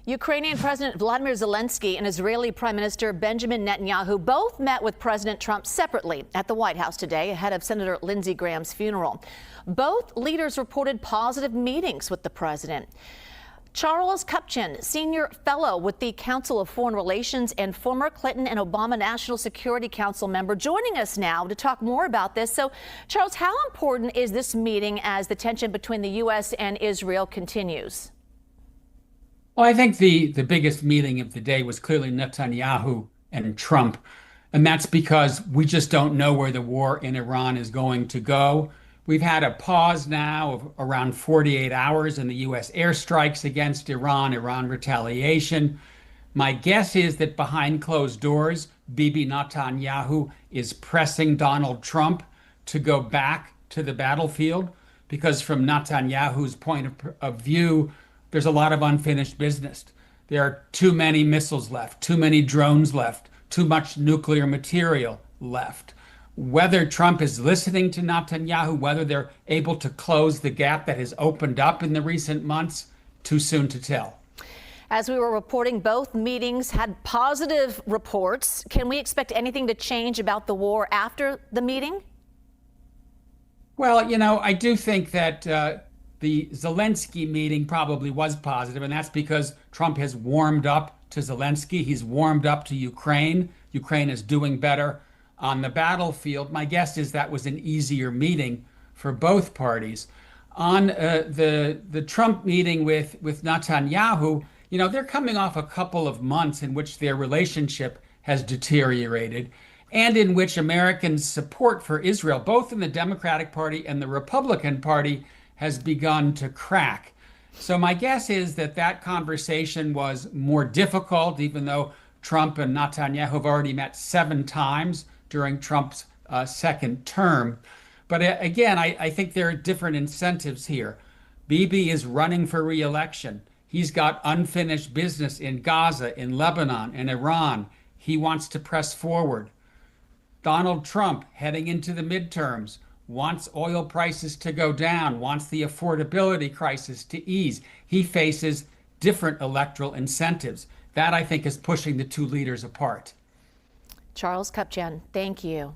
Ukrainian President Volodymyr Zelenskyy and Israeli Prime Minister Benjamin Netanyahu both met with President Trump separately at the White House today ahead of Senator Lindsey Graham's funeral. Both leaders reported positive meetings with the president. Charles Kupchan, senior fellow with the Council of Foreign Relations and former Clinton and Obama National Security Council member, joining us now to talk more about this. So, Charles, how important is this meeting as the tension between the U.S. and Israel continues? Well, I think the biggest meeting of the day was clearly Netanyahu and Trump. And that's because we just don't know where the war in Iran is going to go. We've had a pause now of around 48 hours in the U.S. airstrikes against Iran retaliation. My guess is that behind closed doors, Bibi Netanyahu is pressing Donald Trump to go back to the battlefield, because from Netanyahu's point of view, there's a lot of unfinished business. There are too many missiles left, too many drones left, too much nuclear material left. Whether Trump is listening to Netanyahu, whether they're able to close the gap that has opened up in the recent months, too soon to tell. As we were reporting, both meetings had positive reports. Can we expect anything to change about the war after the meeting? Well, I do think that the Zelenskyy meeting probably was positive, and that's because Trump has warmed up to Zelenskyy. He's warmed up to Ukraine. Ukraine is doing better on the battlefield. My guess is that was an easier meeting for both parties. On the Trump meeting with Netanyahu, they're coming off a couple of months in which their relationship has deteriorated, and in which American support for Israel, both in the Democratic Party and the Republican Party, has begun to crack. So my guess is that conversation was more difficult, even though Trump and Netanyahu have already met 7 times during Trump's second term. But again, I think there are different incentives here. Bibi is running for re-election. He's got unfinished business in Gaza, in Lebanon, and Iran. He wants to press forward. Donald Trump, heading into the midterms, wants oil prices to go down, wants the affordability crisis to ease. He faces different electoral incentives. That, I think, is pushing the two leaders apart. Charles Kupchan, thank you.